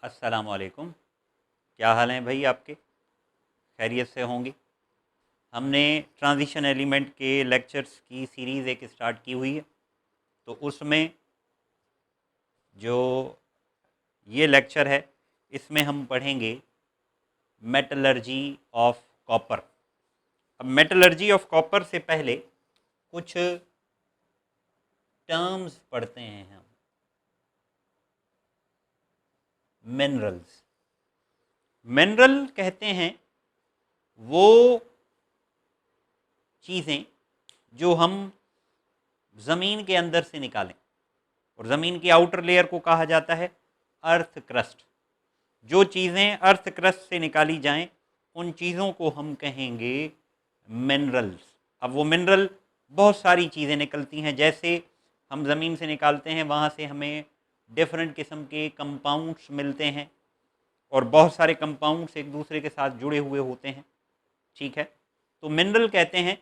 अस्सलाम वालेकुम। क्या हाल हैं भाई आपके? खैरियत से होंगे। हमने ट्रांजिशन एलिमेंट के लेक्चर्स की सीरीज़ एक स्टार्ट की हुई है। तो उसमें जो ये लेक्चर है इसमें हम पढ़ेंगे मेटलर्जी ऑफ कॉपर। अब मेटलर्जी ऑफ कॉपर से पहले कुछ टर्म्स पढ़ते हैं हम। मिनरल्स, मिनरल कहते हैं वो चीज़ें जो हम ज़मीन के अंदर से निकालें, और ज़मीन की आउटर लेयर को कहा जाता है अर्थ क्रस्ट। जो चीज़ें अर्थ क्रस्ट से निकाली जाएं उन चीज़ों को हम कहेंगे मिनरल्स। अब वो मिनरल बहुत सारी चीज़ें निकलती हैं, जैसे हम ज़मीन से निकालते हैं वहाँ से हमें डिफरेंट किस्म के कंपाउंड्स मिलते हैं, और बहुत सारे कंपाउंड्स एक दूसरे के साथ जुड़े हुए होते हैं। ठीक है, तो मिनरल कहते हैं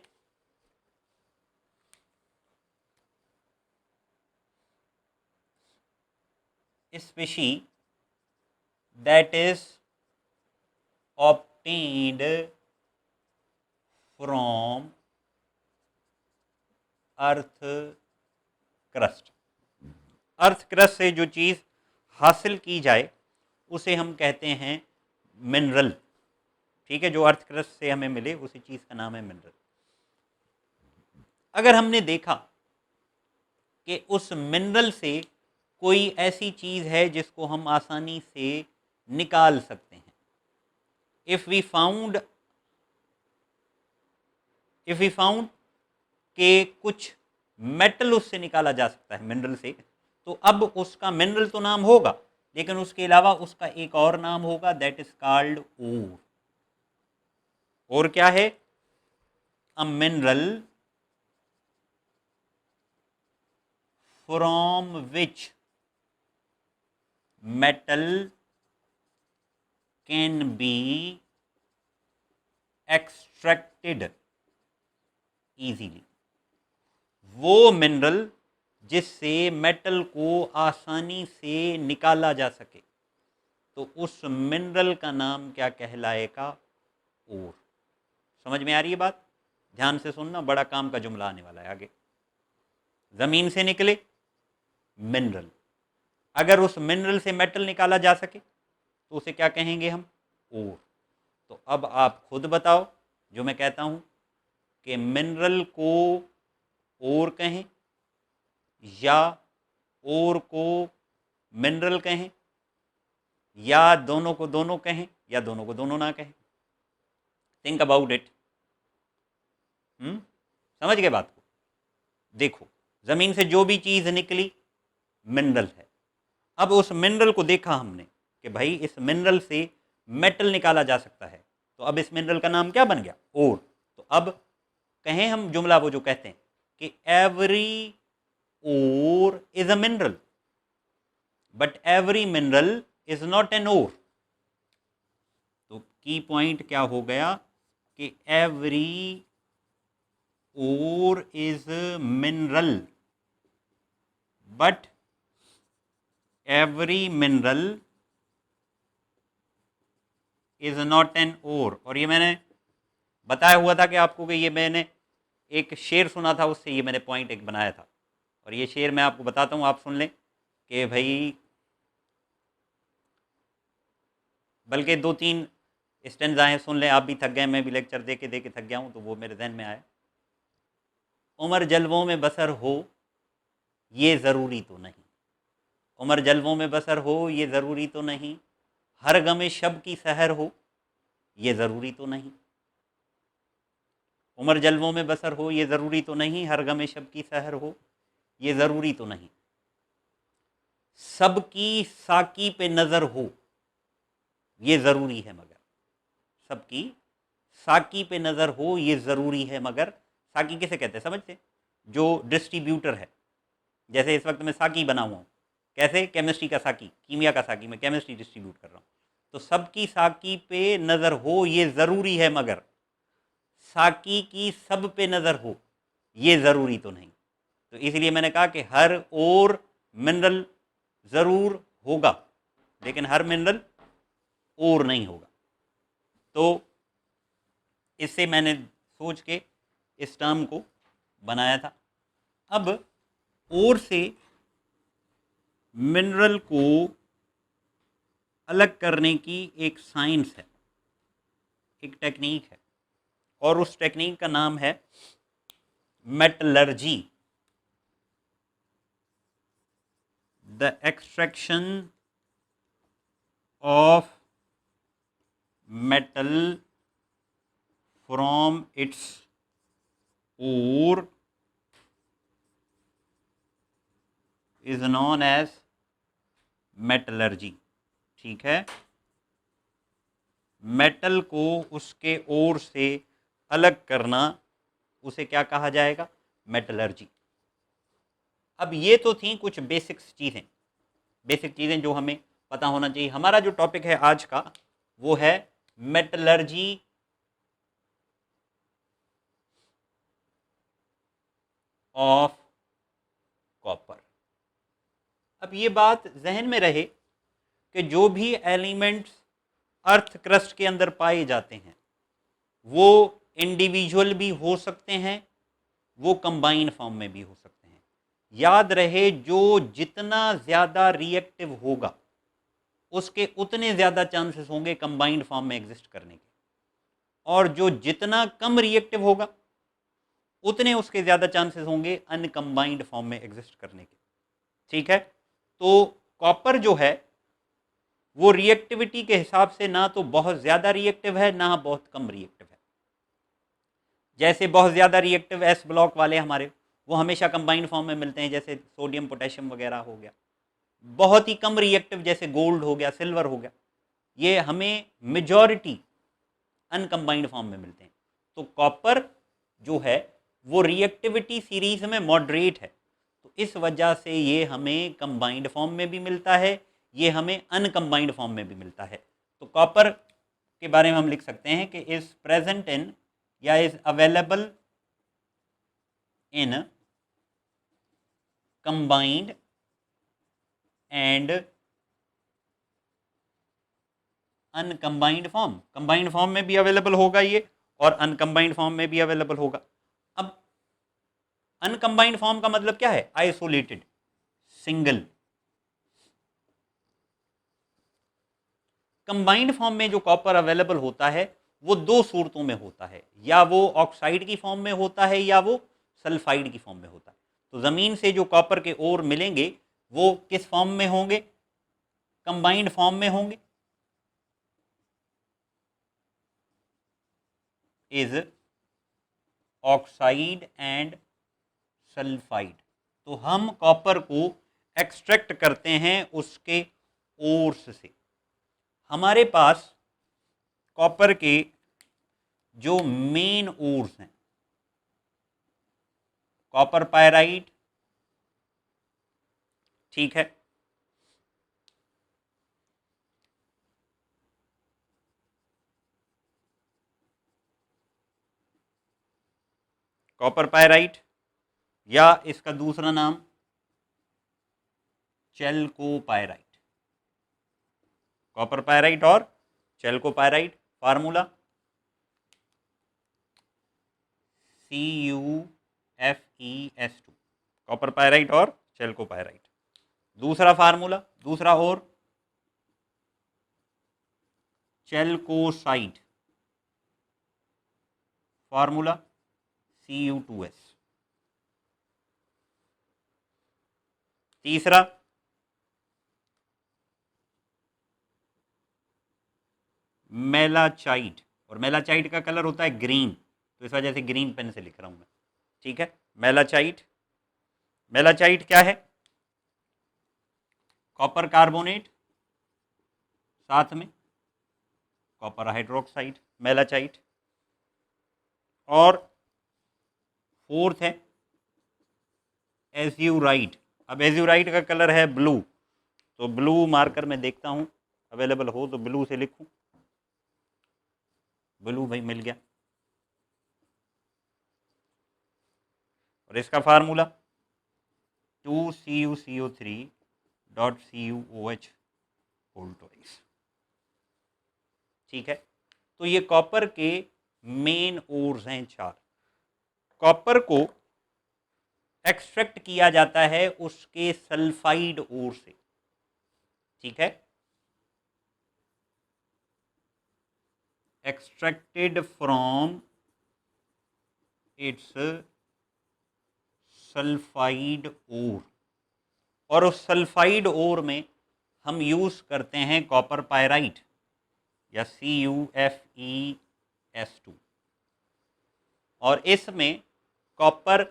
species that is obtained from earth crust. Earth crust से जो चीज़ हासिल की जाए उसे हम कहते हैं मिनरल। ठीक है, जो अर्थ क्रस्ट से हमें मिले उसी चीज़ का नाम है मिनरल। अगर हमने देखा कि उस मिनरल से कोई ऐसी चीज़ है जिसको हम आसानी से निकाल सकते हैं, इफ़ वी फाउंड कि कुछ मेटल उससे निकाला जा सकता है मिनरल से, तो अब उसका मिनरल तो नाम होगा, लेकिन उसके अलावा उसका एक और नाम होगा, दैट इज कॉल्ड ओर। और क्या है? A mineral from which metal can be extracted easily. वो मिनरल जिससे मेटल को आसानी से निकाला जा सके, तो उस मिनरल का नाम क्या कहलाएगा? ओर। समझ में आ रही है बात? ध्यान से सुनना, बड़ा काम का जुमला आने वाला है आगे। जमीन से निकले मिनरल, अगर उस मिनरल से मेटल निकाला जा सके तो उसे क्या कहेंगे हम? ओर। तो अब आप खुद बताओ, जो मैं कहता हूं कि मिनरल को ओर कहें या ओर को मिनरल कहें, या दोनों को दोनों कहें, या दोनों को दोनों ना कहें। Think about it. समझ गए बात को? देखो, जमीन से जो भी चीज निकली मिनरल है। अब उस मिनरल को देखा हमने कि भाई इस मिनरल से मेटल निकाला जा सकता है, तो अब इस मिनरल का नाम क्या बन गया? ओर। तो अब कहें हम जुमला वो जो कहते हैं कि every ore is a mineral but every mineral is not an ore. तो की पॉइंट क्या हो गया कि every ore is mineral but every mineral is not an ore. और ये मैंने बताया हुआ था कि आपको कि ये मैंने एक शेर सुना था, उससे ये मैंने पॉइंट एक बनाया था। और ये शेर मैं आपको बताता हूँ, आप सुन लें कि भाई, बल्कि दो तीन स्टेंजा हैं, सुन लें। आप भी थक गए, मैं भी लेक्चर दे के थक गया हूँ, तो वो मेरे जहन में आया। उमर जलवों में बसर हो ये ज़रूरी तो नहीं, उमर जलवों में बसर हो ये ज़रूरी तो नहीं, हर गमे शब की सहर हो ये ज़रूरी तो नहीं। उमर जलवों में बसर हो ये ज़रूरी तो नहीं, हर गमे शब की सहर हो ये ज़रूरी तो नहीं, सबकी साकी पे नज़र हो ये ज़रूरी है मगर, सबकी साकी पे नज़र हो ये ज़रूरी है मगर। साकी किसे कहते हैं समझते? जो डिस्ट्रीब्यूटर है। जैसे इस वक्त मैं साकी बना हुआ हूँ, कैसे? केमिस्ट्री का साकी, कीमिया का साकी, मैं केमिस्ट्री डिस्ट्रीब्यूट कर रहा हूँ। तो सबकी साकी पे नज़र हो ये ज़रूरी है मगर, साकी की सब पे नज़र हो ये ज़रूरी तो नहीं। तो इसलिए मैंने कहा कि हर ओर मिनरल ज़रूर होगा, लेकिन हर मिनरल ओर नहीं होगा। तो इससे मैंने सोच के इस टर्म को बनाया था। अब ओर से मिनरल को अलग करने की एक साइंस है, एक टेक्निक है, और उस टेक्निक का नाम है metallurgy, the extraction of metal from its ore is known as metallurgy. ठीक है, मेटल को उसके ओर से अलग करना, उसे क्या कहा जाएगा? मेटलर्जी। अब ये तो थी कुछ बेसिक चीज़ें जो हमें पता होना चाहिए। हमारा जो टॉपिक है आज का वो है मेटलर्जी ऑफ कॉपर। अब ये बात जहन में रहे कि जो भी एलिमेंट्स अर्थ क्रस्ट के अंदर पाए जाते हैं वो इंडिविजुअल भी हो सकते हैं, वो कंबाइंड फॉर्म में भी हो सकते हैं। याद रहे, जो जितना ज़्यादा रिएक्टिव होगा उसके उतने ज़्यादा चांसेस होंगे कंबाइंड फॉर्म में एग्जिस्ट करने के, और जो जितना कम रिएक्टिव होगा उतने उसके ज़्यादा चांसेस होंगे अनकंबाइंड फॉर्म में एग्जिस्ट करने के। ठीक है, तो कॉपर जो है वो रिएक्टिविटी के हिसाब से ना तो बहुत ज़्यादा रिएक्टिव है ना बहुत कम रिएक्टिव है। जैसे बहुत ज़्यादा रिएक्टिव एस ब्लॉक वाले हमारे, वो हमेशा कंबाइंड फॉर्म में मिलते हैं, जैसे सोडियम पोटेशियम वगैरह हो गया। बहुत ही कम रिएक्टिव जैसे गोल्ड हो गया, सिल्वर हो गया, ये हमें मेजॉरिटी अनकंबाइंड फॉर्म में मिलते हैं। तो कॉपर जो है वो रिएक्टिविटी सीरीज में मॉडरेट है, तो इस वजह से ये हमें कंबाइंड फॉर्म में भी मिलता है, ये हमें अनकंबाइंड फॉर्म में भी मिलता है। तो कॉपर के बारे में हम लिख सकते हैं कि इज प्रेजेंट इन या is available in combined and uncombined form. Combined form में भी अवेलेबल होगा ये, और अनकंबाइंड फॉर्म में भी अवेलेबल होगा। अब अनकंबाइंड फॉर्म का मतलब क्या है? Isolated, single. कंबाइंड फॉर्म में जो कॉपर अवेलेबल होता है वो दो सूरतों में होता है, या वो ऑक्साइड की फॉर्म में होता है या वो सल्फाइड की फॉर्म में होता है। तो ज़मीन से जो कॉपर के ओर मिलेंगे वो किस फॉर्म में होंगे? कंबाइंड फॉर्म में होंगे। Is oxide and sulphide. तो हम कॉपर को एक्सट्रैक्ट करते हैं उसके ओर्स से। हमारे पास कॉपर के जो मेन ओर्स हैं, कॉपर पायराइट, ठीक है, कॉपर पायराइट, या इसका दूसरा नाम चेल्कोपायराइट। कॉपर पायराइट और चेल्कोपायराइट, फार्मूला CuFeS2, कॉपर पायराइट और चेल्कोपायराइट। दूसरा फार्मूला, दूसरा और चेल्कोसाइट, फार्मूला Cu2S। तीसरा मेलाचाइट, और मेलाचाइट का कलर होता है ग्रीन, तो इस वजह से ग्रीन पेन से लिख रहा हूं मैं। ठीक है, मेलाचाइट। मेलाचाइट क्या है? कॉपर कार्बोनेट, साथ में कॉपर हाइड्रोक्साइड, मेलाचाइट। और फोर्थ है एज्यूराइट। अब एज्यूराइट का कलर है ब्लू, तो ब्लू मार्कर में देखता हूं अवेलेबल हो तो ब्लू से लिखूं। ब्लू भाई मिल गया। और इसका फार्मूला 2CuCO3.CuOH, वोल्ट वाइज। ठीक है, तो ये कॉपर के मेन ओर्स हैं 4। कॉपर को एक्सट्रैक्ट किया जाता है उसके सल्फाइड ओर से। ठीक है, extracted from its sulphide ore, और उस सल्फाइड ओर में हम यूज करते हैं कॉपर पायराइट या CuFeS2। और इसमें कॉपर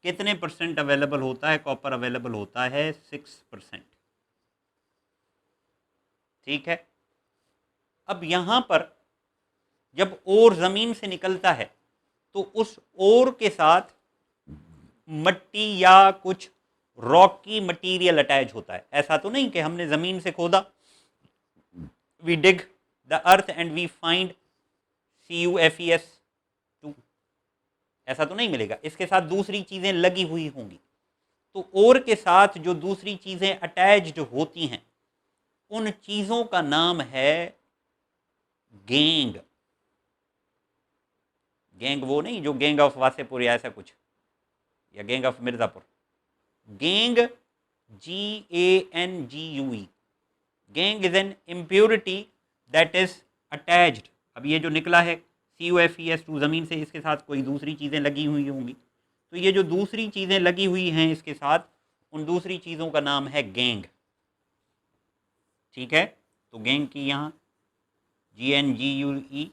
कितने परसेंट अवेलेबल होता है? कॉपर अवेलेबल होता है 6%। ठीक है, अब यहां पर जब ओर जमीन से निकलता है तो उस ओर के साथ मट्टी या कुछ रॉकी मटेरियल अटैच होता है। ऐसा तो नहीं कि हमने जमीन से खोदा, we dig the earth and we find CuFeS2, ऐसा तो नहीं मिलेगा। इसके साथ दूसरी चीजें लगी हुई होंगी। तो ओर के साथ जो दूसरी चीजें अटैच्ड होती हैं उन चीजों का नाम है गेंग। गेंग वो नहीं जो गैंग ऑफ वासेपुर या ऐसा कुछ, या gang of Mirzapur. Gangue GANGUE, gangue is an impurity that is attached. अब ये जो निकला है CuFeS2 जमीन से, इसके साथ कोई दूसरी चीजें लगी हुई होंगी। तो ये जो दूसरी चीजें लगी हुई हैं इसके साथ, उन दूसरी चीजों का नाम है गेंग। ठीक है, तो गेंग की यहां GNGUE,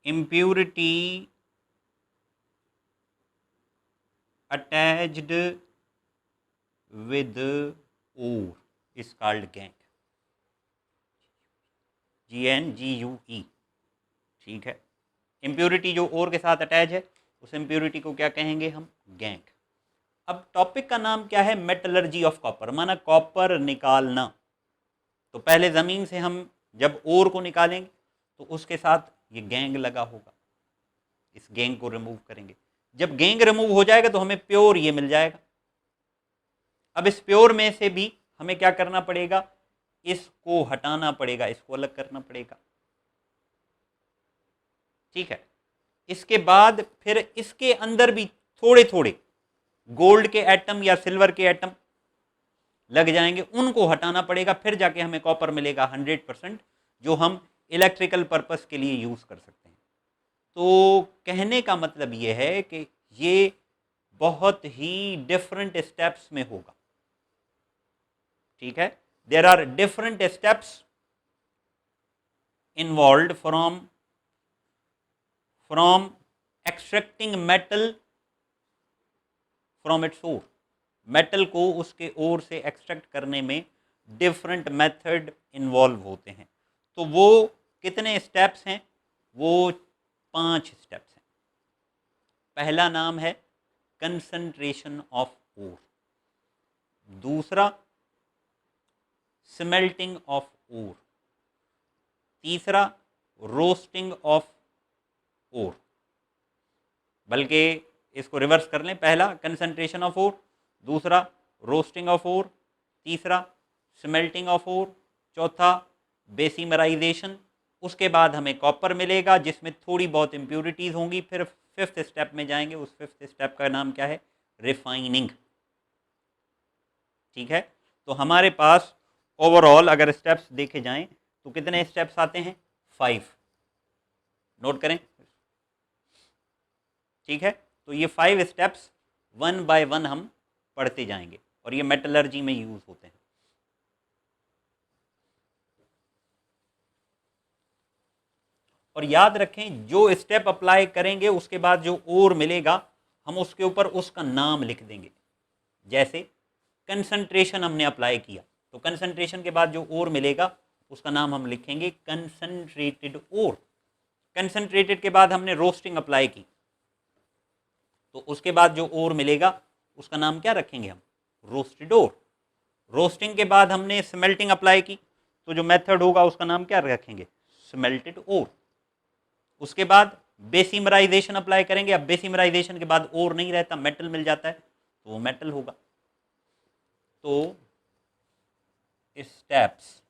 impurity attached with ore is called gangue, GNGUE। ठीक है, इम्प्योरिटी जो ओर के साथ अटैच है उस इम्प्योरिटी को क्या कहेंगे हम? गैंग। अब टॉपिक का नाम क्या है? मेटलर्जी ऑफ कॉपर, माना कॉपर निकालना। तो पहले जमीन से हम जब ओर को निकालेंगे तो उसके साथ ये गैंग लगा होगा, इस गैंग को रिमूव करेंगे। जब गैंग रिमूव हो जाएगा तो हमें प्योर ये मिल जाएगा। अब इस प्योर में से भी हमें क्या करना पड़ेगा? इसको हटाना पड़ेगा, इसको अलग करना पड़ेगा। ठीक है, इसके बाद फिर इसके अंदर भी थोड़े थोड़े गोल्ड के एटम या सिल्वर के एटम लग जाएंगे, उनको हटाना पड़ेगा। फिर जाके हमें कॉपर मिलेगा 100%, जो हम इलेक्ट्रिकल पर्पस के लिए यूज कर सकते हैं। तो कहने का मतलब ये है कि ये बहुत ही डिफरेंट स्टेप्स में होगा। ठीक है, there are different steps involve from extracting metal from its ore. मेटल को उसके ओर से एक्सट्रैक्ट करने में डिफरेंट मेथड इन्वॉल्व होते हैं। तो वो कितने स्टेप्स हैं? वो 5 स्टेप्स हैं। पहला नाम है कंसंट्रेशन ऑफ ओर, दूसरा स्मेल्टिंग ऑफ ओर, तीसरा रोस्टिंग ऑफ ओर। बल्कि इसको रिवर्स कर लें, पहला कंसंट्रेशन ऑफ ओर, दूसरा रोस्टिंग ऑफ ओर, तीसरा स्मेल्टिंग ऑफ ओर, चौथा बेसिमराइजेशन। उसके बाद हमें कॉपर मिलेगा जिसमें थोड़ी बहुत इम्प्यूरिटीज़ होंगी। फिर 5th स्टेप में जाएंगे, उस 5th स्टेप का नाम क्या है? रिफाइनिंग। ठीक है, तो हमारे पास ओवरऑल अगर स्टेप्स देखे जाएं तो कितने स्टेप्स आते हैं? 5। नोट करें। ठीक है, तो ये 5 स्टेप्स 1 बाय 1 हम पढ़ते जाएंगे और ये मेटलर्जी में यूज होते हैं। और याद रखें, जो स्टेप अप्लाई करेंगे उसके बाद जो ओर मिलेगा हम उसके ऊपर उसका नाम लिख देंगे। जैसे कंसंट्रेशन हमने अप्लाई किया तो कंसंट्रेशन के बाद जो ओर मिलेगा उसका नाम हम लिखेंगे कंसंट्रेटेड ओर। कंसंट्रेटेड के बाद हमने रोस्टिंग अप्लाई की तो उसके बाद जो ओर मिलेगा उसका नाम क्या रखेंगे हम? रोस्टेड ओर। रोस्टिंग के बाद हमने स्मेल्टिंग अप्लाई की तो जो मेथड होगा उसका नाम क्या रखेंगे? स्मेल्टेड ओर। उसके बाद बेसिमराइजेशन अप्लाई करेंगे। अब बेसिमराइजेशन के बाद ओर नहीं रहता, मेटल मिल जाता है, तो वो मेटल होगा। तो steps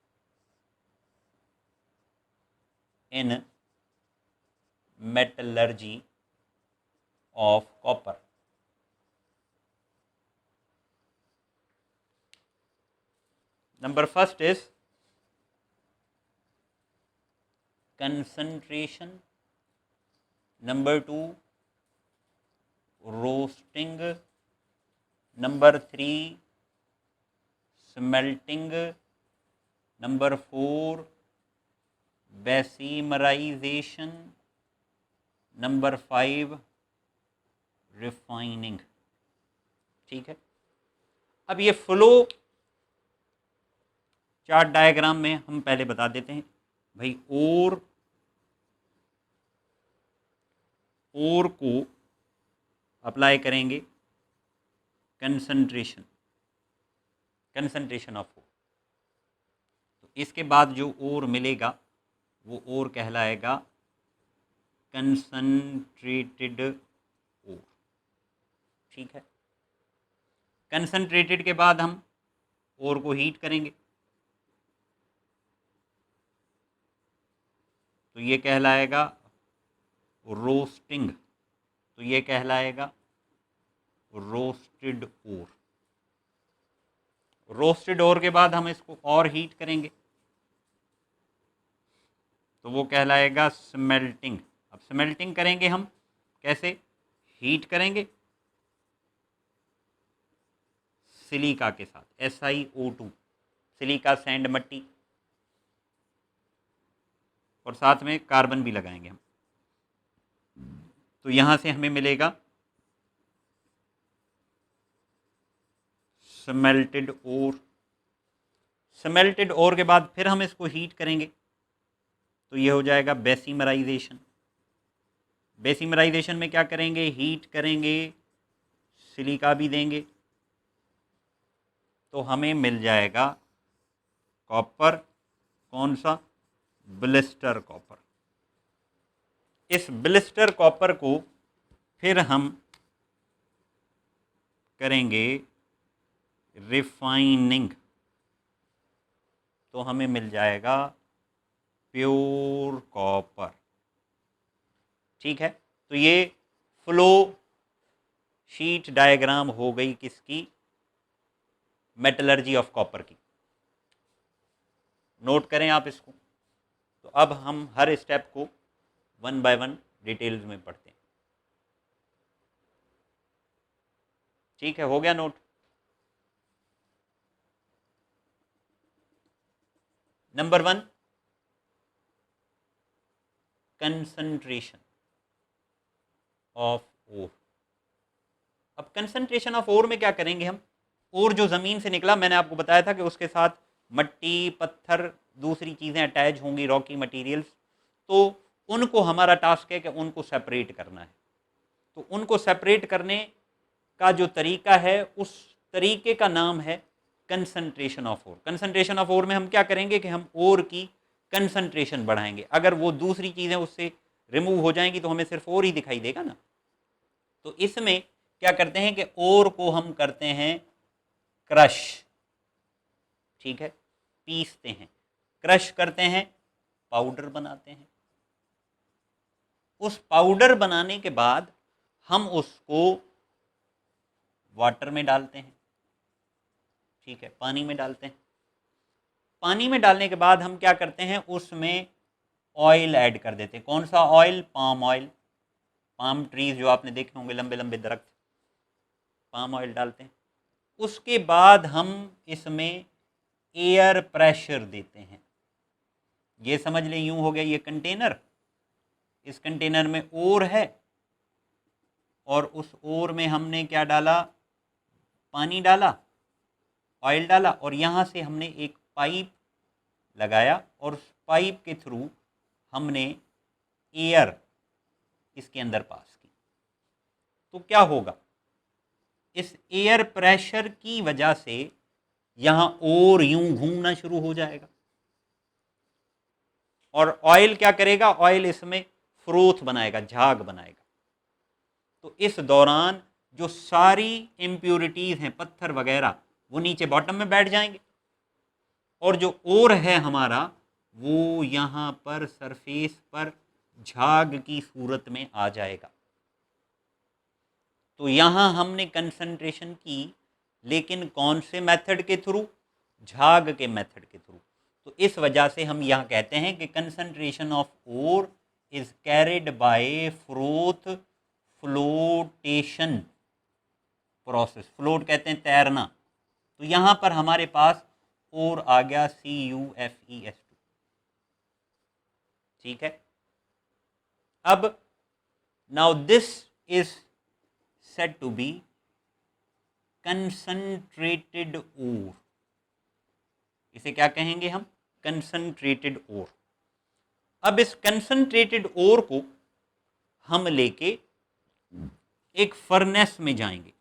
in metallurgy of copper. Number first is concentration. Number 2, roasting. Number 3, smelting. Number 4, basimerization. Number 5, refining. ठीक है, अब ये फ्लो चार्ट डायग्राम में हम पहले बता देते हैं भाई। ओर को अप्लाई करेंगे कंसंट्रेशन ऑफ ओर, तो इसके बाद जो ओर मिलेगा वो ओर कहलाएगा कंसंट्रेटेड ओर। ठीक है, कंसंट्रेटेड के बाद हम ओर को हीट करेंगे, तो ये कहलाएगा रोस्टिंग, तो ये कहलाएगा रोस्टेड ओर। रोस्टेड ओर के बाद हम इसको और हीट करेंगे, तो वो कहलाएगा स्मेल्टिंग। अब स्मेल्टिंग करेंगे हम कैसे? हीट करेंगे सिलिका के साथ, SiO2, सिलिका सैंड मट्टी, और साथ में कार्बन भी लगाएंगे हम, तो यहां से हमें मिलेगा स्मेल्टेड ओर। स्मेल्टेड ओर के बाद फिर हम इसको हीट करेंगे, तो ये हो जाएगा बेसिमराइजेशन। बेसिमराइजेशन में क्या करेंगे? हीट करेंगे, सिलिका भी देंगे, तो हमें मिल जाएगा कॉपर। कौन सा? Blister copper. इस ब्लिस्टर कॉपर को फिर हम करेंगे रिफाइनिंग, तो हमें मिल जाएगा प्योर कॉपर। ठीक है, तो ये फ्लो शीट डायग्राम हो गई किसकी? मेटलर्जी ऑफ कॉपर की। नोट करें आप इसको। तो अब हम हर स्टेप को 1 बाय 1 डिटेल्स में पढ़ते हैं। ठीक है, हो गया note? Number 1, concentration of ore. अब कंसंट्रेशन ऑफ ओर में क्या करेंगे हम? ओर जो ज़मीन से निकला, मैंने आपको बताया था कि उसके साथ मट्टी, पत्थर, दूसरी चीज़ें अटैच होंगी, रॉकी मटेरियल्स, तो उनको हमारा टास्क है कि उनको सेपरेट करना है। तो उनको सेपरेट करने का जो तरीका है, उस तरीके का नाम है concentration of ore. Concentration of ore में हम क्या करेंगे कि हम ओर की कंसंट्रेशन बढ़ाएंगे। अगर वो दूसरी चीज़ें उससे रिमूव हो जाएंगी तो हमें सिर्फ ओर ही दिखाई देगा ना। तो इसमें क्या करते हैं कि ओर को हम करते हैं क्रश। ठीक है, पीसते हैं, क्रश करते हैं, पाउडर बनाते हैं। उस पाउडर बनाने के बाद हम उसको वाटर में डालते हैं। ठीक है, पानी में डालते हैं। पानी में डालने के बाद हम क्या करते हैं? उसमें ऑयल ऐड कर देते हैं। कौन सा oil? Palm oil. Palm trees जो आपने देखे होंगे, लंबे लंबे दरख्त, पाम ऑयल डालते हैं। उसके बाद हम इसमें एयर प्रेशर देते हैं। ये समझ लें, यूं हो गया ये कंटेनर, इस कंटेनर में ओर है, और उस ओर में हमने क्या डाला? पानी डाला, ऑयल डाला, और यहाँ से हमने एक पाइप लगाया, और उस पाइप के थ्रू हमने एयर इसके अंदर पास की। तो क्या होगा? इस एयर प्रेशर की वजह से यहाँ ओर यूं घूमना शुरू हो जाएगा, और ऑयल क्या करेगा? ऑयल इसमें फ्रोथ बनाएगा, झाग बनाएगा। तो इस दौरान जो सारी इम्प्योरिटीज हैं, पत्थर वगैरह, वो नीचे बॉटम में बैठ जाएंगे, और जो ओर है हमारा वो यहाँ पर सरफेस पर झाग की सूरत में आ जाएगा। तो यहाँ हमने कंसंट्रेशन की, लेकिन कौन से मेथड के थ्रू? झाग के मेथड के थ्रू। तो इस वजह से हम यहाँ कहते हैं कि concentration of ore is carried by froth flotation process. Float कहते हैं तैरना। तो यहाँ पर हमारे पास ओर आ गया CuFeS2। ठीक है। अब now this is said to be concentrated ore। इसे क्या कहेंगे हम? concentrated ore। अब इस concentrated ore को हम लेके एक फर्नेस में जाएंगे।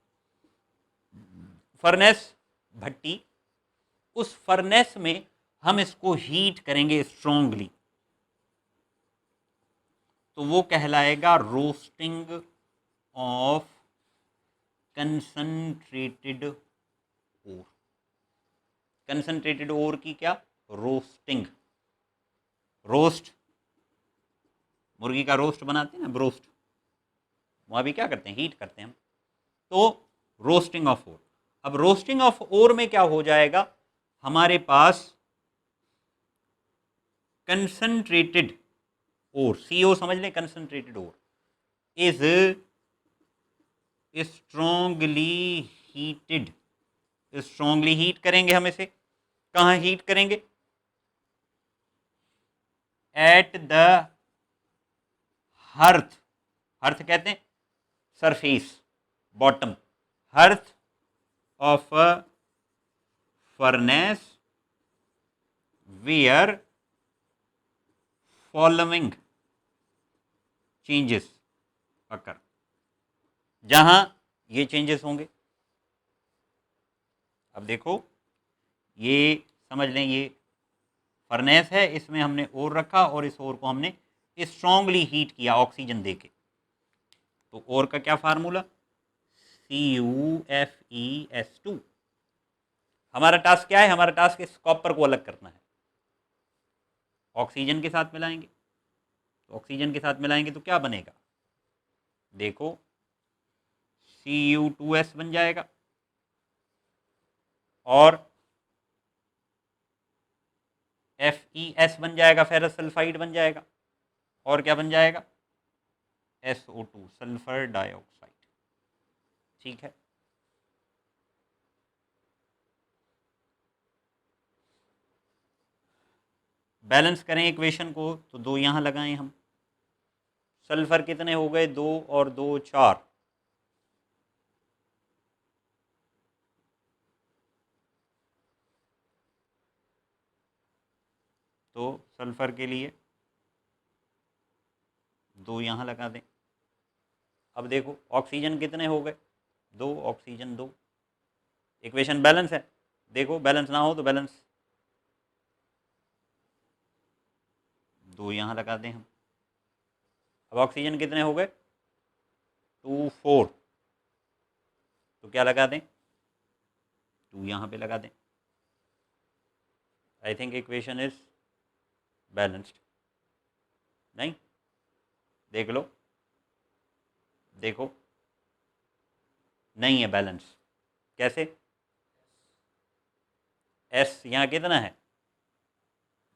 फर्नेस भट्टी, उस फर्नेस में हम इसको हीट करेंगे स्ट्रांगली, तो वो कहलाएगा roasting of concentrated ore. Concentrated ore की क्या? रोस्टिंग। रोस्ट, मुर्गी का रोस्ट बनाते हैं ना, ब्रोस्ट, वहां भी क्या करते हैं? हीट करते हैं हम। तो रोस्टिंग ऑफ ओर। अब रोस्टिंग ऑफ ओर में क्या हो जाएगा? हमारे पास कंसंट्रेटेड ओर, CO समझ लें, concentrated ore is strongly heated. Strongly heat करेंगे हम इसे। कहाँ हीट करेंगे? At the hearth. हर्थ कहते हैं surface, bottom, hearth of a furnace where following changes occur. जहां ये चेंजेस होंगे, अब देखो, ये समझ लें, ये फर्नेस है, इसमें हमने ओर रखा और इस ओर को हमने स्ट्रांगली हीट किया ऑक्सीजन देके। तो ओर का क्या फार्मूला? CuFeS2। हमारा टास्क क्या है? हमारा टास्क इस कॉपर को अलग करना है। ऑक्सीजन के साथ मिलाएंगे, तो ऑक्सीजन के साथ मिलाएंगे तो क्या बनेगा? देखो, Cu2S बन जाएगा और FeS बन जाएगा, फेरस सल्फाइड बन जाएगा, और क्या बन जाएगा? SO2, sulphur dioxide. ठीक है। बैलेंस करें इक्वेशन को, तो 2 यहाँ लगाएं हम। सल्फर कितने हो गए? 2 और 2 4। तो सल्फर के लिए 2 यहाँ लगा दें। अब देखो, ऑक्सीजन कितने हो गए? 2, ऑक्सीजन 2। इक्वेशन बैलेंस है। देखो, बैलेंस ना हो तो बैलेंस 2 यहाँ लगा दें हम। अब ऑक्सीजन कितने हो गए? 2 4। तो क्या लगा दें? 2 यहाँ पे लगा दें। I think equation is balanced. नहीं? देख लो, देखो, नहीं है बैलेंस। कैसे? S यहाँ कितना है?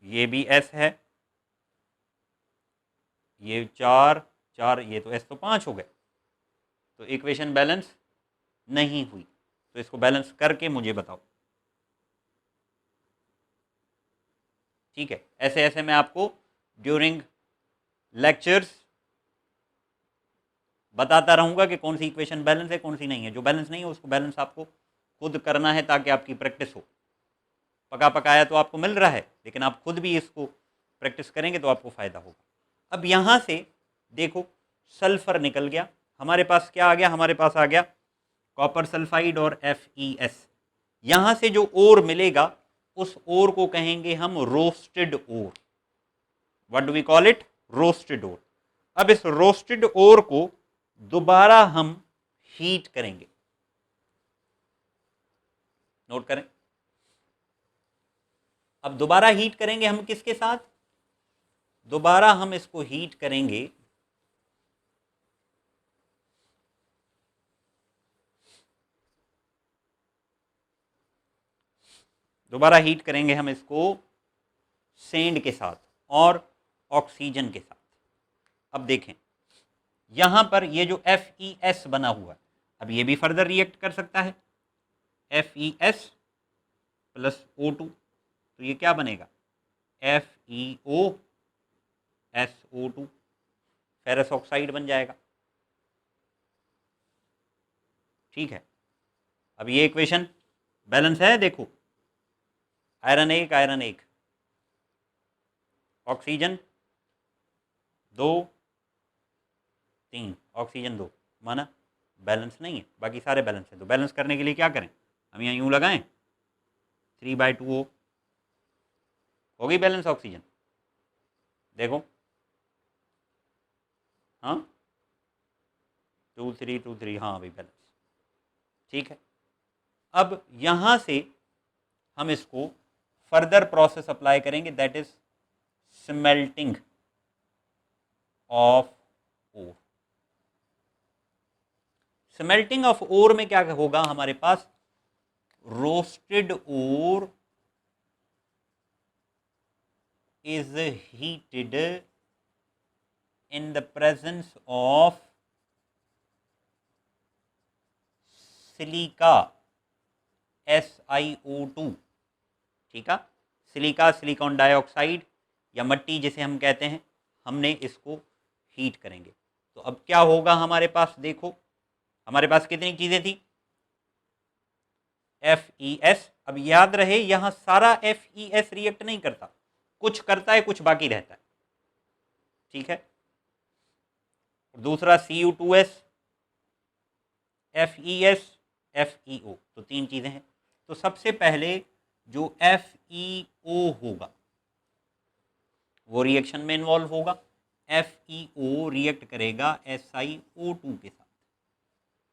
ये भी S है, ये 4 4, ये तो S तो 5 हो गए। तो इक्वेशन बैलेंस नहीं हुई। तो इसको बैलेंस करके मुझे बताओ। ठीक है। ऐसे ऐसे मैं आपको ड्यूरिंग लेक्चर्स बताता रहूंगा कि कौन सी इक्वेशन बैलेंस है, कौन सी नहीं है। जो बैलेंस नहीं है उसको बैलेंस आपको खुद करना है, ताकि आपकी प्रैक्टिस हो। पका पकाया तो आपको मिल रहा है, लेकिन आप खुद भी इसको प्रैक्टिस करेंगे तो आपको फायदा होगा। अब यहां से देखो, सल्फर निकल गया, हमारे पास क्या आ गया? हमारे पास आ गया कॉपर सल्फाइड और FeS। यहां से जो ओर मिलेगा, उस ओर को कहेंगे हम roasted ore. What do we call it? Roasted ore. अब इस रोस्टेड ओर को दोबारा हम हीट करेंगे। नोट करें, अब दोबारा हीट करेंगे हम किसके साथ? दोबारा हम इसको हीट करेंगे हम इसको सेंड के साथ और ऑक्सीजन के साथ। अब देखें यहां पर ये जो FeS बना हुआ है, अब ये भी फर्दर रिएक्ट कर सकता है, FeS प्लस O2, तो ये क्या बनेगा? FeOSO2, फेरस ऑक्साइड बन जाएगा। ठीक है, अब ये इक्वेशन बैलेंस है, देखो आयरन 1, ऑक्सीजन 2, 3, ऑक्सीजन 2, माना बैलेंस नहीं है, बाकी सारे बैलेंस है। तो बैलेंस करने के लिए क्या करें? हम यहाँ यूं लगाएं 3/2O, हो गई बैलेंस ऑक्सीजन। देखो हाँ 2 3 2 3, हाँ भाई बैलेंस। ठीक है, अब यहां से हम इसको फर्दर प्रोसेस अप्लाई करेंगे, that is smelting of ore. Smelting of ore में क्या होगा हमारे पास? Roasted ore is heated in the presence of silica SiO2। ठीक है, सिलिका सिलिकॉन डाइऑक्साइड या मट्टी जिसे हम कहते हैं, हमने इसको हीट करेंगे। तो अब क्या होगा हमारे पास? देखो हमारे पास कितनी चीजें थी? FeS। अब याद रहे यहां सारा FeS रिएक्ट नहीं करता, कुछ करता है कुछ बाकी रहता है। ठीक है, दूसरा Cu2S, FeS, FeO, तो 3 चीजें हैं। तो सबसे पहले जो FeO होगा वो रिएक्शन में इन्वॉल्व होगा। FeO रिएक्ट करेगा SiO2 के साथ,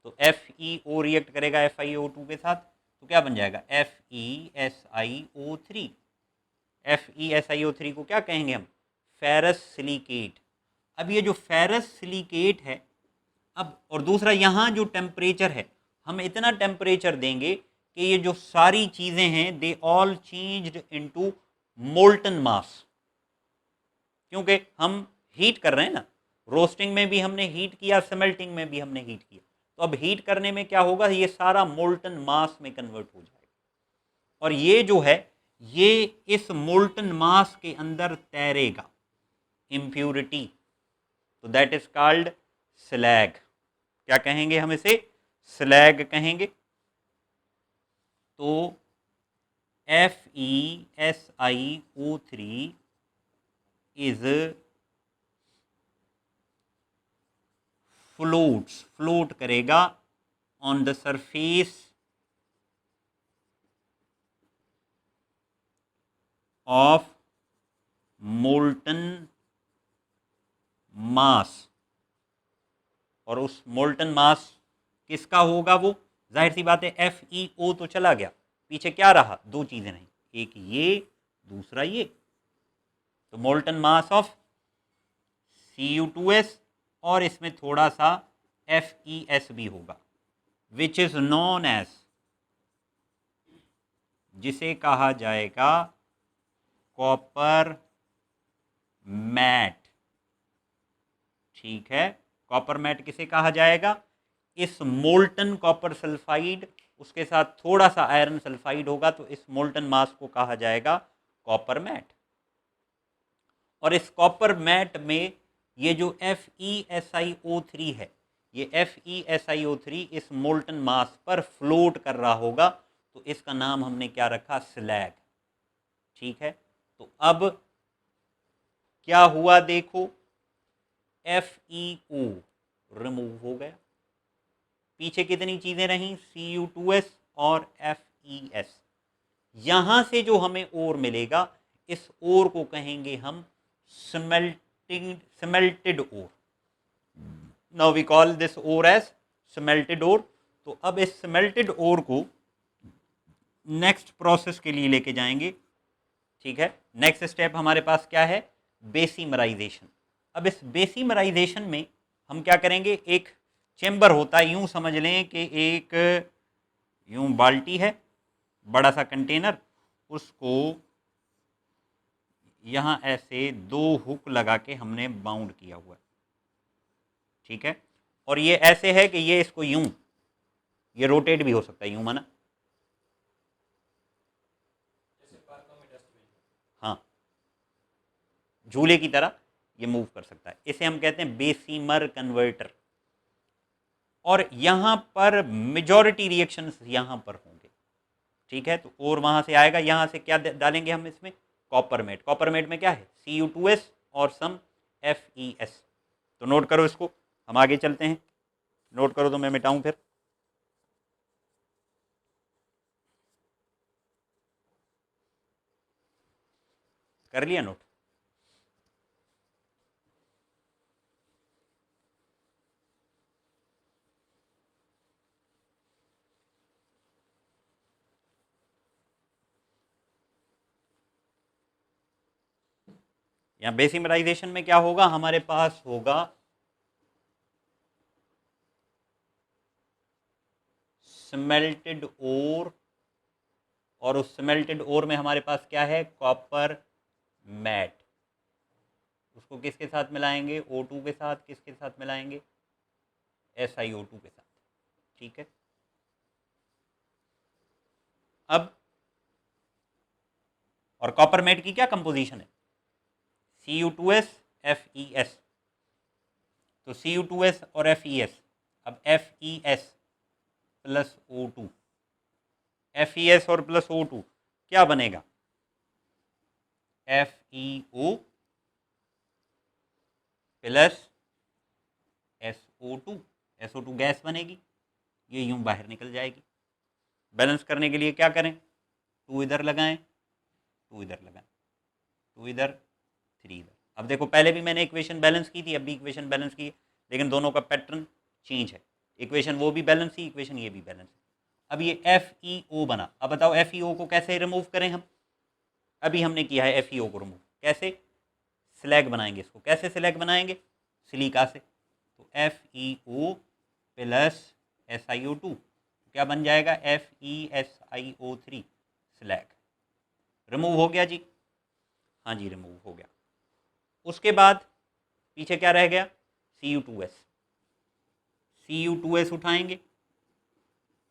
तो FeO रिएक्ट करेगा FiO2 के साथ, तो क्या बन जाएगा? FeSiO3। FeSiO3 को क्या कहेंगे हम? Ferrous silicate. अब ये जो फेरस सिलिकेट है, अब और दूसरा यहाँ जो टेम्परेचर है, हम इतना टेम्परेचर देंगे कि ये जो सारी चीजें हैं they all changed into molten mass, क्योंकि हम हीट कर रहे हैं ना, रोस्टिंग में भी हमने हीट किया, स्मेल्टिंग में भी हमने हीट किया। तो अब हीट करने में क्या होगा? ये सारा मोल्टन मास में कन्वर्ट हो जाएगा, और ये जो है ये इस मोल्टन मास के अंदर तैरेगा, इम्प्यूरिटी, तो दैट इज कॉल्ड स्लैग। क्या कहेंगे हम इसे? स्लैग कहेंगे। तो FeSiO3 इज फ्लोट करेगा on the surface of molten mass, और उस मोल्टन मास किसका होगा? वो जाहिर सी बात है FeO तो चला गया, पीछे क्या रहा? 2 चीजें नहीं, एक ये दूसरा ये, तो मोल्टन मास ऑफ Cu2S और इसमें थोड़ा सा FeS भी होगा, विच इज नॉन एज, जिसे कहा जाएगा कॉपर मैट। ठीक है, कॉपर मैट किसे कहा जाएगा? इस मोल्टन कॉपर सल्फाइड, उसके साथ थोड़ा सा आयरन सल्फाइड होगा, तो इस मोल्टन मास को कहा जाएगा कॉपर मैट। और इस कॉपर मैट में ये जो FeSiO3 है, ये FeSiO3 इस मोल्टन मास पर फ्लोट कर रहा होगा, तो इसका नाम हमने क्या रखा? स्लैग। ठीक है, तो अब क्या हुआ? देखो FeO रिमूव हो गया, पीछे कितनी चीजें रहीं? Cu2S और FeS। यहां से जो हमें ओर मिलेगा, इस ओर को कहेंगे हम smelted ore. Now we call this ore as smelted ore. तो अब इस स्मेल्टेड ओर को नेक्स्ट प्रोसेस के लिए लेके जाएंगे, ठीक है, नेक्स्ट स्टेप हमारे पास क्या है, बेसिमराइजेशन। अब इस बेसिमराइजेशन में हम क्या करेंगे, एक चेम्बर होता है, यूं समझ लें कि एक यूं बाल्टी है, बड़ा सा कंटेनर, उसको यहाँ ऐसे 2 हुक लगा के हमने बाउंड किया हुआ है, ठीक है। और ये ऐसे है कि ये इसको यूं, ये रोटेट भी हो सकता है यूं, माना, हाँ, झूले की तरह ये मूव कर सकता है। इसे हम कहते हैं बेसिमर कन्वर्टर। और यहां पर मेजॉरिटी रिएक्शंस यहां पर होंगे, ठीक है। तो और वहां से आएगा, यहां से क्या डालेंगे हम इसमें, कॉपरमेट। कॉपरमेट में क्या है, Cu2S और सम FeS। तो नोट करो इसको, हम आगे चलते हैं, नोट करो तो मैं मिटाऊं फिर। कर लिया नोट? यहाँ बेसिमराइजेशन में क्या होगा, हमारे पास होगा स्मेल्टेड ओर, और उस स्मेल्टेड ओर में हमारे पास क्या है, कॉपर मैट। उसको किसके साथ मिलाएंगे, O2 के साथ। किसके साथ मिलाएंगे, SiO2 के साथ, ठीक है। अब और कॉपर मैट की क्या कंपोजिशन है, Cu2S FeS। तो Cu2S और FeS, अब FeS प्लस O2, FeS और प्लस O2 क्या बनेगा, FeO plus SO2। SO2 gas बनेगी, ये यूं बाहर निकल जाएगी। बैलेंस करने के लिए क्या करें, 2 इधर लगाएं, 2 इधर लगाएं, 2 इधर, 3 इधर। अब देखो, पहले भी मैंने इक्वेशन बैलेंस की थी, अब भी इक्वेशन बैलेंस की है, लेकिन दोनों का पैटर्न चेंज है। इक्वेशन वो भी बैलेंस थी, इक्वेशन ये भी बैलेंस है। अब ये FeO बना। अब बताओ FeO को कैसे रिमूव करें हम, अभी हमने किया है FeO को रिमूव कैसे, स्लैग बनाएंगे इसको। कैसे स्लैग बनाएंगे, सिलिका से। तो FeO प्लस SiO2 क्या बन जाएगा, FeSiO3 स्लैग। रिमूव हो गया जी, हाँ जी रिमूव हो गया। उसके बाद पीछे क्या रह गया, Cu2S। Cu2S उठाएंगे,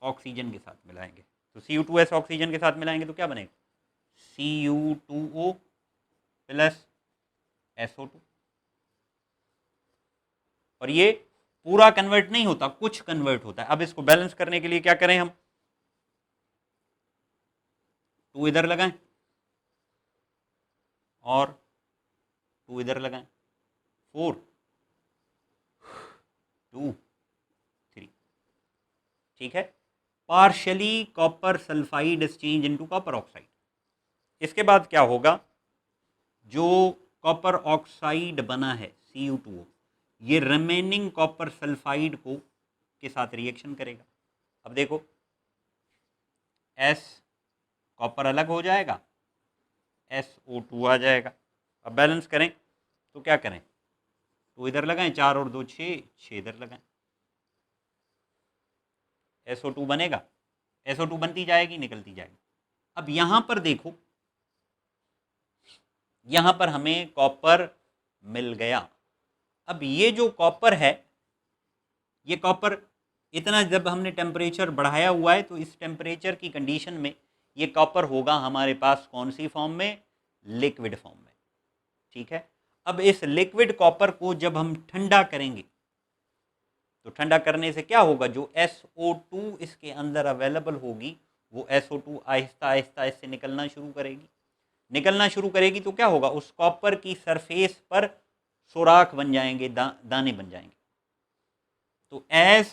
ऑक्सीजन के साथ मिलाएंगे। तो Cu2S ऑक्सीजन के साथ मिलाएंगे तो क्या बनेगा, Cu2O प्लस SO2। और ये पूरा कन्वर्ट नहीं होता, कुछ कन्वर्ट होता है। अब इसको बैलेंस करने के लिए क्या करें हम, 2 इधर लगाएं और 2 इधर लगाएं, 4 2 3, ठीक है। Partially copper sulphide is change into copper oxide. इसके बाद क्या होगा, जो कॉपर ऑक्साइड बना है Cu2O, ये रिमेनिंग कॉपर सल्फाइड को के साथ रिएक्शन करेगा। अब देखो, S कॉपर अलग हो जाएगा, SO2 आ जाएगा। अब बैलेंस करें तो क्या करें, 2 इधर लगाएं, 4 और 2 6, 6 इधर लगाएं, SO2 बनेगा, SO2 बनती जाएगी, निकलती जाएगी। अब यहां पर देखो, यहां पर हमें कॉपर मिल गया। अब ये जो कॉपर है, ये कॉपर इतना जब हमने टेम्परेचर बढ़ाया हुआ है, तो इस टेम्परेचर की कंडीशन में ये कॉपर होगा हमारे पास कौन सी फॉर्म में, लिक्विड फॉर्म में, ठीक है। अब इस लिक्विड कॉपर को जब हम ठंडा करेंगे, तो ठंडा करने से क्या होगा, जो SO2 इसके अंदर अवेलेबल होगी, वो SO2 आहिस्ता आहिस्ता इससे निकलना शुरू करेगी। निकलना शुरू करेगी तो क्या होगा, उस कॉपर की सरफेस पर सुराख बन जाएंगे, दाने बन जाएंगे। तो as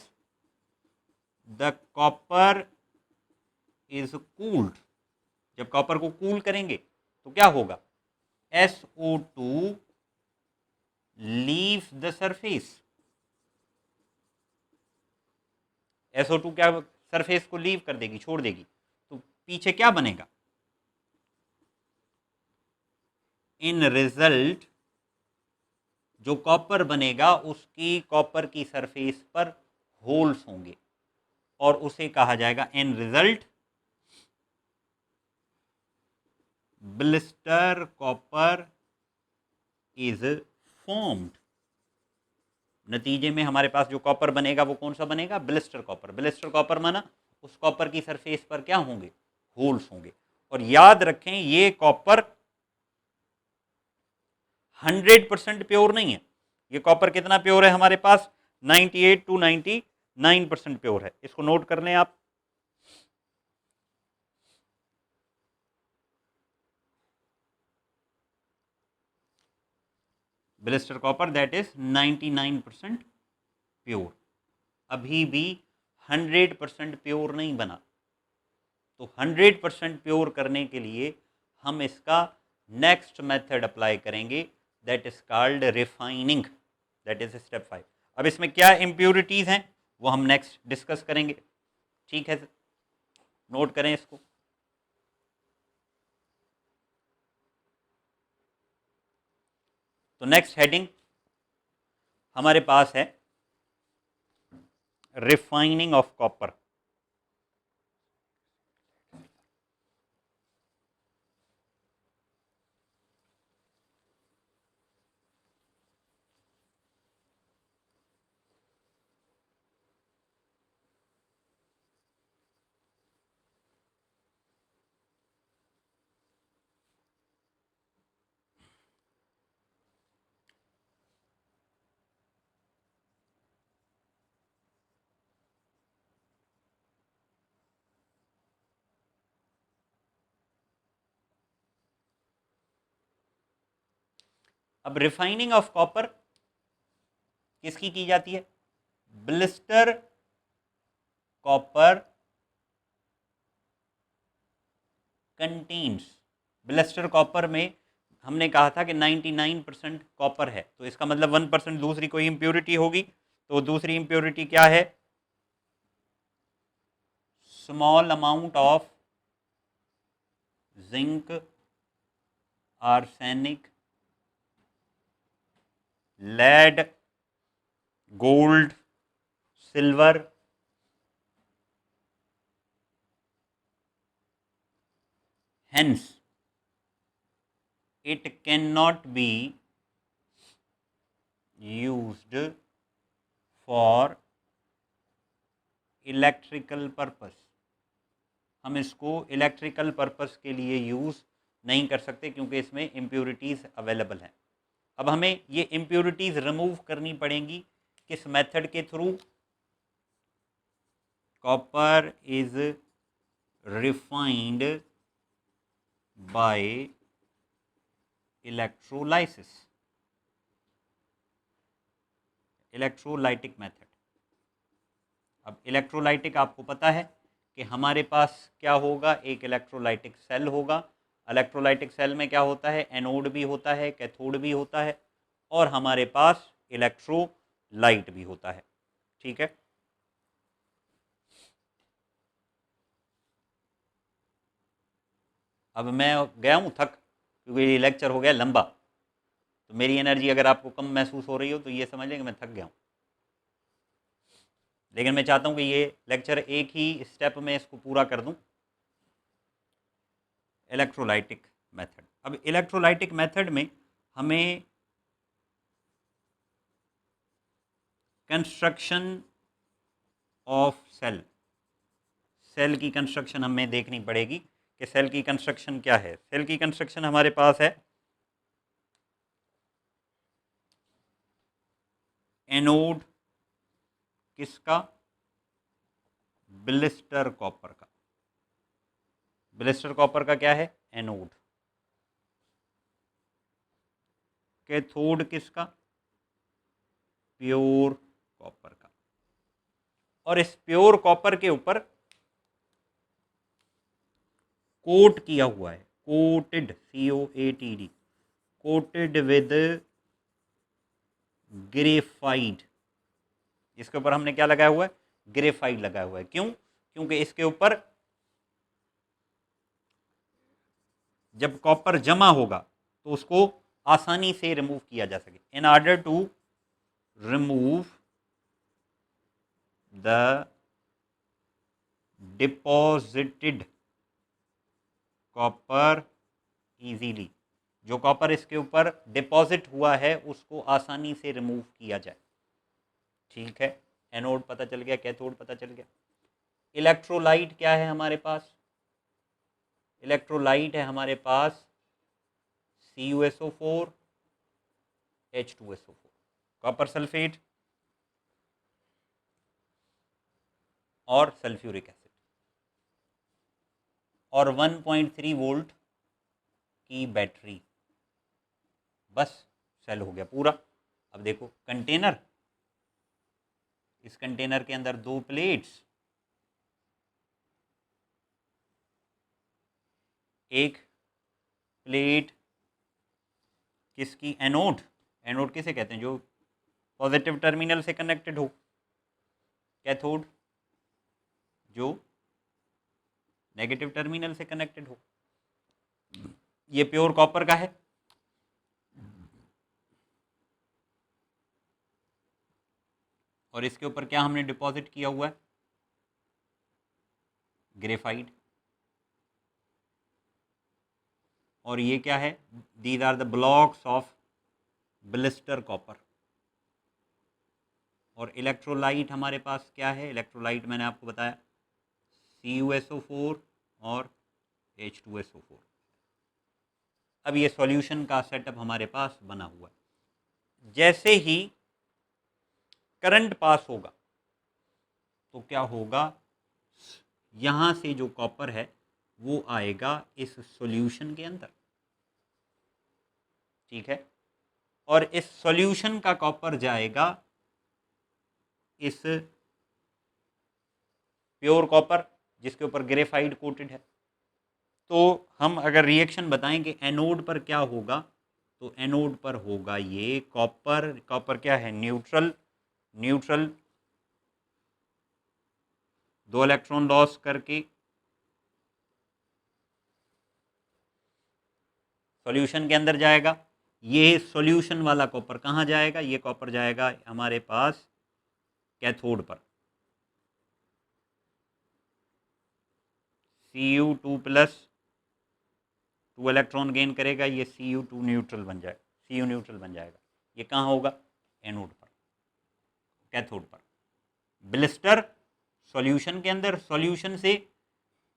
the copper is cooled, जब कॉपर को कूल करेंगे तो क्या होगा, SO2 leaves the surface. SO2 क्या सरफेस को लीव कर देगी, छोड़ देगी। तो पीछे क्या बनेगा, इन रिजल्ट जो कॉपर बनेगा उसकी कॉपर की सरफेस पर होल्स होंगे और उसे कहा जाएगा इन result blister copper is formed. नतीजे में हमारे पास जो कॉपर बनेगा वो कौन सा बनेगा? Blister copper. ब्लिस्टर कॉपर माना उस कॉपर की सरफेस पर क्या होंगे? होल्स होंगे। और याद रखें ये कॉपर 100% प्योर नहीं है। ये कॉपर कितना प्योर है हमारे पास? 98 to 99% प्योर है। इसको नोट कर लें आप। Blister copper that is 99% pure, अभी भी 100% प्योर नहीं बना। तो 100% प्योर करने के लिए हम इसका नेक्स्ट मेथड अप्लाई करेंगे, that is called refining, that is step 5। अब इसमें क्या इम्प्योरिटीज हैं वो हम नेक्स्ट डिस्कस करेंगे। ठीक है, नोट करें इसको। तो नेक्स्ट हेडिंग हमारे पास है रिफाइनिंग ऑफ कॉपर। अब रिफाइनिंग ऑफ कॉपर किसकी की जाती है? Blister copper contains, blister copper में हमने कहा था कि 99% कॉपर है, तो इसका मतलब 1% दूसरी कोई इंप्योरिटी होगी। तो दूसरी इंप्योरिटी क्या है? Small amount of zinc, arsenic, lead, gold, silver, hence it cannot be used for electrical purpose। हम इसको इलेक्ट्रिकल पर्पस के लिए यूज़ नहीं कर सकते क्योंकि इसमें इम्प्योरिटीज़ अवेलेबल हैं। अब हमें ये इम्प्योरिटीज़ रिमूव करनी पड़ेंगी किस मेथड के थ्रू? Copper is refined by electrolysis, electrolytic method. अब इलेक्ट्रोलाइटिक आपको पता है कि हमारे पास क्या होगा? एक इलेक्ट्रोलाइटिक सेल होगा। इलेक्ट्रोलाइटिक सेल में क्या होता है? एनोड भी होता है, कैथोड भी होता है, और हमारे पास इलेक्ट्रोलाइट भी होता है। ठीक है, अब मैं गया हूँ थक, क्योंकि ये लेक्चर हो गया लंबा, तो मेरी एनर्जी अगर आपको कम महसूस हो रही हो तो ये समझ लें कि मैं थक गया हूँ। लेकिन मैं चाहता हूँ कि ये लेक्चर एक ही स्टेप में इसको पूरा कर दूँ। Electrolytic method. अब इलेक्ट्रोलाइटिक मेथड में हमें कंस्ट्रक्शन ऑफ सेल, सेल की कंस्ट्रक्शन हमें देखनी पड़ेगी कि सेल की कंस्ट्रक्शन क्या है। सेल की कंस्ट्रक्शन हमारे पास है एनोड किसका? ब्लिस्टर कॉपर का। ब्लिस्टर कॉपर का क्या है? एनोड। कैथोड किसका? प्योर कॉपर का। और इस प्योर कॉपर के ऊपर कोट किया हुआ है, coated, COATD, coated with graphite. इसके ऊपर हमने क्या लगाया हुआ है? ग्रेफाइट लगाया हुआ है। क्यों? क्योंकि इसके ऊपर जब कॉपर जमा होगा तो उसको आसानी से रिमूव किया जा सके। In order to remove the deposited copper easily, जो कॉपर इसके ऊपर डिपॉजिट हुआ है उसको आसानी से रिमूव किया जाए। ठीक है, एनोड पता चल गया, कैथोड पता चल गया। इलेक्ट्रोलाइट क्या है हमारे पास? इलेक्ट्रोलाइट है हमारे पास CuSO4 H2SO4, कॉपर सल्फेट और सल्फ्यूरिक एसिड, और 1.3 वोल्ट की बैटरी। बस सेल हो गया पूरा। अब देखो कंटेनर, इस कंटेनर के अंदर 2 प्लेट्स, एक प्लेट किसकी? एनोड। एनोड किसे कहते हैं? जो पॉजिटिव टर्मिनल से कनेक्टेड हो। कैथोड जो नेगेटिव टर्मिनल से कनेक्टेड हो। ये प्योर कॉपर का है। और इसके ऊपर क्या हमने डिपॉजिट किया हुआ है? ग्रेफाइट। और ये क्या है? These are the blocks of blister copper. और इलेक्ट्रोलाइट हमारे पास क्या है? इलेक्ट्रोलाइट मैंने आपको बताया CuSO4 और H2SO4। अब ये सॉल्यूशन का सेटअप हमारे पास बना हुआ है। जैसे ही करंट पास होगा तो क्या होगा? यहां से जो कॉपर है वो आएगा इस सॉल्यूशन के अंदर। ठीक है, और इस सॉल्यूशन का कॉपर जाएगा इस प्योर कॉपर जिसके ऊपर ग्रेफाइट कोटेड है। तो हम अगर रिएक्शन बताएं कि एनोड पर क्या होगा, तो एनोड पर होगा ये कॉपर। कॉपर क्या है? न्यूट्रल। न्यूट्रल 2 इलेक्ट्रॉन लॉस करके सॉल्यूशन के अंदर जाएगा। ये सॉल्यूशन वाला कॉपर कहाँ जाएगा? ये कॉपर जाएगा हमारे पास कैथोड पर। Cu2+, 2 इलेक्ट्रॉन गेन करेगा, ये Cu2 न्यूट्रल बन जाएगा, Cu न्यूट्रल बन जाएगा। ये कहाँ होगा? एनोड पर, कैथोड पर। ब्लिस्टर सॉल्यूशन के अंदर, सॉल्यूशन से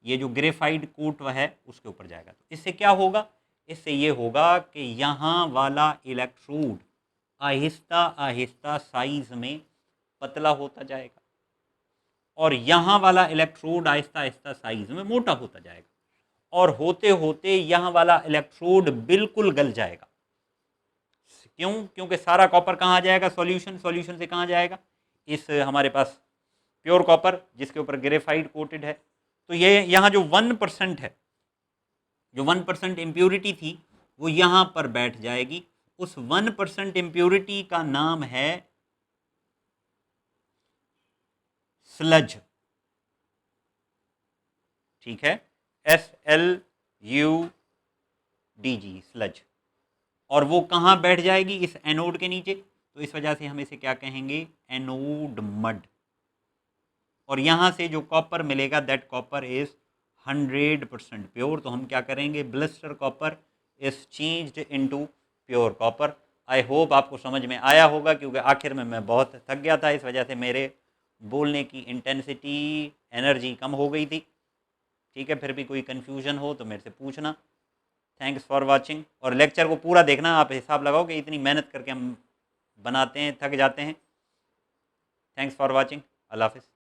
ये जो ग्रेफाइट कोट है उसके ऊपर जाएगा। तो इससे क्या होगा? इससे ये होगा कि यहाँ वाला इलेक्ट्रोड आहिस्ता आहिस्ता साइज में पतला होता जाएगा और यहाँ वाला इलेक्ट्रोड आहिस्ता आहिस्ता साइज में मोटा होता जाएगा, और होते होते यहाँ वाला इलेक्ट्रोड बिल्कुल गल जाएगा। क्यों? क्योंकि सारा कॉपर कहाँ जाएगा? सॉल्यूशन। सॉल्यूशन से कहाँ जाएगा? इस हमारे पास प्योर कॉपर जिसके ऊपर ग्रेफाइट कोटेड है। तो ये यहाँ जो 1% है, जो 1% इम्प्योरिटी थी वो यहाँ पर बैठ जाएगी। उस 1% इम्प्योरिटी का नाम है स्लज। ठीक है, SLUDG, स्लज। और वो कहाँ बैठ जाएगी? इस एनोड के नीचे। तो इस वजह से हम इसे क्या कहेंगे? Anode mud. और यहाँ से जो कॉपर मिलेगा दैट कॉपर इज 100% प्योर। तो हम क्या करेंगे? Blister copper is changed into pure copper. I hope आपको समझ में आया होगा, क्योंकि आखिर में मैं बहुत थक गया था, इस वजह से मेरे बोलने की इंटेंसिटी, एनर्जी कम हो गई थी। ठीक है, फिर भी कोई कन्फ्यूजन हो तो मेरे से पूछना। Thanks for watching. और लेक्चर को पूरा देखना, आप हिसाब लगाओ कि इतनी मेहनत करके हम बनाते हैं, थक जाते हैं। Thanks for watching. अल्लाह हाफिज़।